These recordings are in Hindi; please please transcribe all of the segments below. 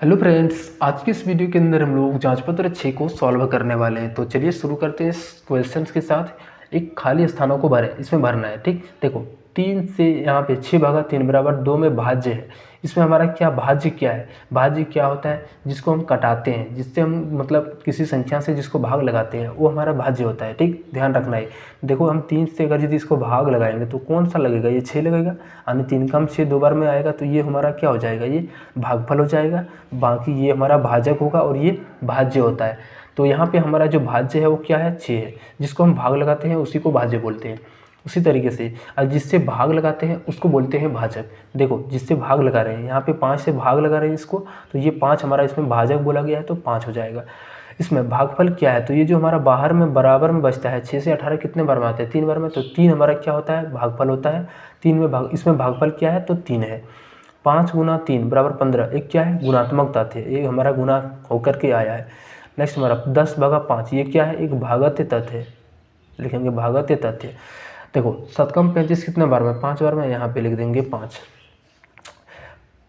हेलो फ्रेंड्स, आज की इस वीडियो के अंदर हम लोग जांच पत्र 6 को सॉल्व करने वाले हैं। तो चलिए शुरू करते हैं इस क्वेश्चंस के साथ। एक खाली स्थानों को इसमें भरना है। ठीक, देखो 3 से यहाँ पे 6 भागा 3 बराबर 2 में भाज्य है। इसमें हमारा क्या भाज्य क्या है? भाज्य क्या होता है? जिसको हम कटाते हैं, जिससे हम मतलब किसी संख्या से जिसको भाग लगाते हैं वो हमारा भाज्य होता है। ठीक, ध्यान रखना है। देखो हम 3 से अगर यदि इसको भाग लगाएंगे तो कौन सा लगेगा? ये 6 लगेगा, यानी 3 का 6 दो बार में आएगा तो ये हमारा क्या हो जाएगा? ये भागफल हो जाएगा। बाकी ये हमारा भाजक होगा और ये भाज्य होता है। तो यहाँ पे हमारा जो भाज्य है वो क्या है? 6 है। जिसको हम भाग लगाते हैं उसी को भाज्य बोलते हैं। उसी तरीके से और जिससे भाग लगाते हैं उसको बोलते हैं भाजक। देखो जिससे भाग लगा रहे हैं, यहाँ पे 5 से भाग लगा रहे हैं इसको, तो ये 5 हमारा इसमें भाजक बोला गया है तो 5 हो जाएगा। इसमें भागफल क्या है? तो ये जो हमारा बाहर में बराबर में बचता है, 6 से 18 कितने बार में आते हैं? 3 बार में, तो 3 हमारा क्या होता है? भागफल होता है। 3 में भाग, इसमें भागफल क्या है? तो 3 है। 5 गुना 3 बराबर 15। एक क्या है? गुणात्मक तथ्य, एक हमारा गुना होकर के आया है। नेक्स्ट हमारा 10 भागा 5, ये क्या है? एक भागत्य तथ्य है, लिखेंगे भागत्य तथ्य। देखो शतकम 35 कितने बार में? 5 बार में, यहाँ पे लिख देंगे 5।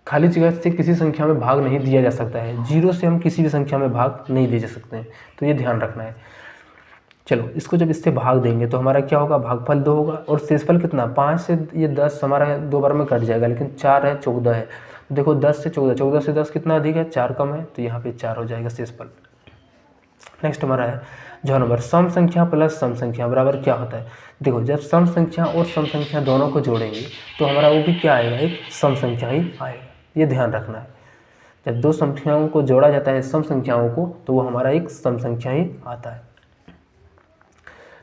खाली जगह से किसी संख्या में भाग नहीं दिया जा सकता है। 0 से हम किसी भी संख्या में भाग नहीं दे जा सकते हैं, तो ये ध्यान रखना है। चलो इसको जब इससे भाग देंगे तो हमारा क्या होगा? भागफल 2 होगा। और शेषफल कितना? 5 से ये 10 हमारा 2 बार में कट जाएगा, लेकिन 4 है 14 है। देखो 10 से 14, 14 से 10 कितना अधिक है? 4 कम है, तो यहाँ पे 4 हो जाएगा शेषफल। नेक्स्ट हमारा है जो नंबर सम संख्या प्लस सम संख्या बराबर क्या होता है? देखो जब सम संख्या और सम संख्या दोनों को जोड़ेंगे तो हमारा वो भी क्या आएगा? एक सम संख्या ही आएगा। ये ध्यान रखना है। जब दो संख्याओं को जोड़ा जाता है सम संख्याओं को, तो वो हमारा एक सम संख्या ही आता है।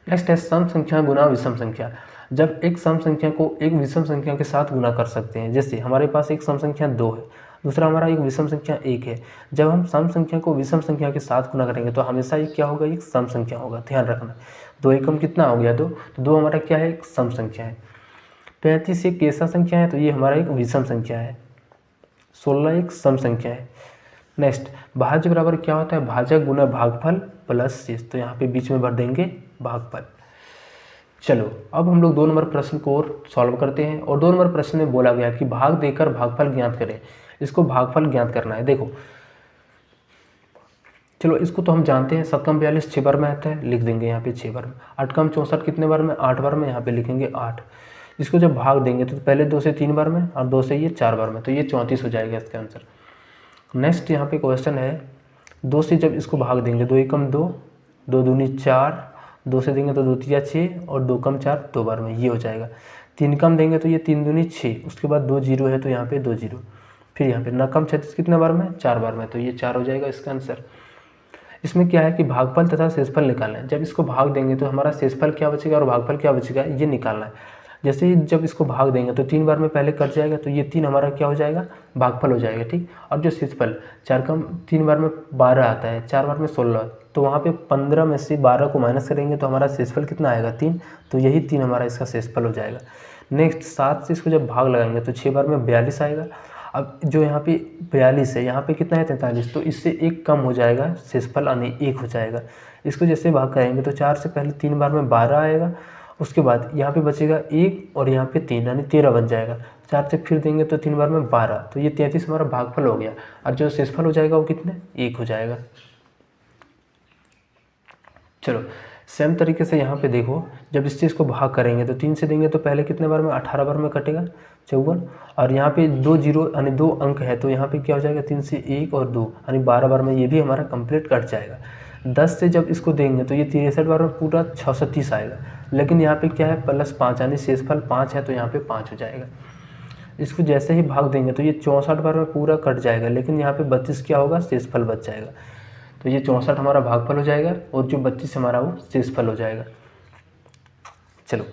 नेक्स्ट है सम संख्या गुना विषम संख्या। जब एक सम संख्या को एक विषम संख्या के साथ गुना कर सकते हैं, जैसे हमारे पास एक सम संख्या 2 है, दूसरा हमारा एक विषम संख्या 1 है। जब हम सम संख्या को विषम संख्या के साथ गुना करेंगे तो हमेशा ये क्या होगा? एक सम संख्या होगा। ध्यान रखना। 2 एकम कितना हो गया? 2, तो 2 हमारा क्या है? एक सम संख्या है। 35 एक कैसा संख्या है? तो ये हमारा एक विषम संख्या है। 16 एक सम संख्या है। नेक्स्ट भाज्य बराबर क्या होता है? भाजक गुना भागफल प्लस शेष, तो यहाँ पे बीच में भर देंगे भागफल। चलो अब हम लोग 2 नंबर प्रश्न को और सॉल्व करते हैं। और 2 नंबर प्रश्न में बोला गया कि भाग देकर भागफल ज्ञात करें। इसको भागफल ज्ञात करना है। देखो चलो इसको तो हम जानते हैं, 7 कम 42 6 बार में आता है, लिख देंगे यहाँ पे 6 बार में। 8 कम 64 कितने बार में? 8 बार में, यहाँ पे लिखेंगे 8। इसको जब भाग देंगे तो पहले 2 से 3 बार में और 2 से ये 4 बार में, तो ये 34 हो जाएगा इसका आंसर। नेक्स्ट यहाँ पे क्वेश्चन है 2 से जब इसको भाग देंगे, 2 एकम 2, 2 दूनी 4, 2 से देंगे तो 2 तिया 6 और 2 कम 4 2 बार में, ये हो जाएगा। 3 कम देंगे तो ये 3 दूनी 6, उसके बाद 2 जीरो है तो यहाँ पे 2 जीरो। फिर यहाँ पे 9 कम 36 कितने बार में? 4 बार में, तो ये 4 हो जाएगा इसका आंसर। इसमें क्या है कि भागफल तथा शेषफल निकालना है। जब इसको भाग देंगे तो हमारा शेषफल क्या बचेगा और भागफल क्या बचेगा, ये निकालना है। जैसे ही जब इसको भाग देंगे तो 3 बार में पहले कट जाएगा, तो ये 3 हमारा क्या हो जाएगा? भागफल हो जाएगा। ठीक, और जो शेषफल 4 कम 3 बार में 12 आता है, 4 बार में 16, तो वहाँ पे 15 में से 12 को माइनस करेंगे तो हमारा शेषफल कितना आएगा? 3, तो यही 3 हमारा इसका शेषफल हो जाएगा। नेक्स्ट 7 से इसको जब भाग लगाएंगे तो 6 बार में 42 आएगा। अब जो यहाँ पे 42 है, यहाँ पे कितना है? 43, तो इससे एक कम हो जाएगा शेषफल, यानी 1 हो जाएगा। इसको जैसे भाग करेंगे तो 4 से पहले 3 बार में 12 आएगा, उसके बाद यहाँ पे बचेगा 1 और यहाँ पे 3, यानी 13 बन जाएगा। 4 से फिर देंगे तो 3 बार में 12, तो ये 33 हमारा भागफल हो गया। और जो शेषफल हो जाएगा वो कितने? 1 हो जाएगा। चलो सेम तरीके से यहाँ पे देखो, जब इस चीज़ को भाग करेंगे तो 3 से देंगे तो पहले कितने बार में? 18 बार में कटेगा, 54। और यहाँ पे 2 जीरो यानी 2 अंक है, तो यहाँ पे क्या हो जाएगा? 3 से 1 और 2 यानी 12 बार में, ये भी हमारा कंप्लीट कट जाएगा। 10 से जब इसको देंगे तो ये 63 बार में पूरा 630 आएगा, लेकिन यहाँ पे क्या है? +5, यानी शेषफल 5 है, तो यहाँ पे 5 हो जाएगा। इसको जैसे ही भाग देंगे तो ये 64 बार में पूरा कट जाएगा, लेकिन यहाँ पे 32 क्या होगा? शेषफल बच जाएगा। तो ये 64 हमारा भागफल हो जाएगा और जो 32 हमारा वो शेषफल हो जाएगा। चलो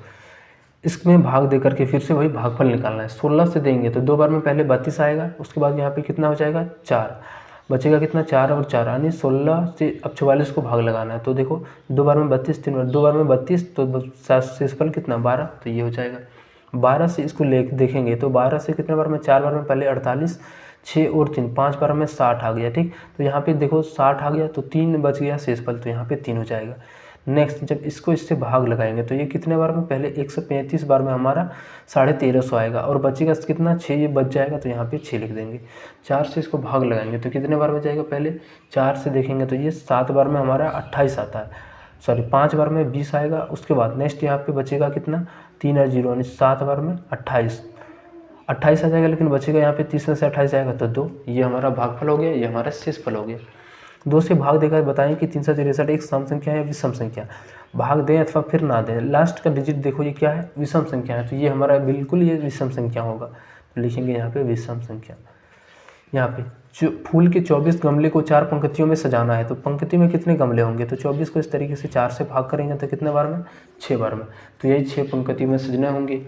इसमें भाग दे करके फिर से वही भागफल निकालना है। 16 से देंगे तो 2 बार में पहले 32 आएगा, उसके बाद यहाँ पे कितना हो जाएगा? 4 बचेगा, कितना? 4 और 4, यानी 16 से अब 44 को भाग लगाना है। तो देखो 2 बार में 32, 3 बार 2 बार में 32, तो शेषफल कितना? 12, तो ये हो जाएगा। 12 से इसको ले देखेंगे तो 12 से कितने बार में? 4 बार में पहले 48, 6 और 3 5 बार में 60 आ गया। ठीक, तो यहाँ पे देखो 60 आ गया, तो 3 बच गया शेषफल, तो यहाँ पे 3 हो जाएगा। नेक्स्ट जब इसको इससे भाग लगाएंगे तो ये कितने बार में, पहले 135 बार में हमारा 1350 आएगा और बचेगा कितना 6, ये बच जाएगा तो यहाँ पे 6 लिख देंगे। 4 से इसको भाग लगाएंगे तो कितने बार में जाएगा, पहले 4 से देखेंगे तो ये 7 बार में हमारा 28 आता है, सॉरी 5 बार में 20 आएगा। उसके बाद नेक्स्ट यहाँ पे बचेगा कितना 3 और 0 यानी 7 बार में 28 आ जाएगा, लेकिन बचेगा यहाँ पे 30 में से 28 जाएगा तो 2, ये हमारा भागफल हो गया, ये हमारा शेषफल हो गया। 2 से भाग देकर बताएं कि 363 एक सम संख्या है या विषम संख्या, भाग दें अथवा फिर ना दें। लास्ट का डिजिट देखो ये क्या है, विषम संख्या है, तो ये हमारा बिल्कुल ये विषम संख्या होगा, तो लिखेंगे यहाँ पे विषम संख्या। यहाँ पे जो फूल के 24 गमले को 4 पंक्तियों में सजाना है, तो पंक्ति में कितने गमले होंगे, तो 24 को इस तरीके से 4 से भाग करेंगे तो कितने बार में, 6 बार में, तो यही 6 पंक्तियों में सजने होंगे।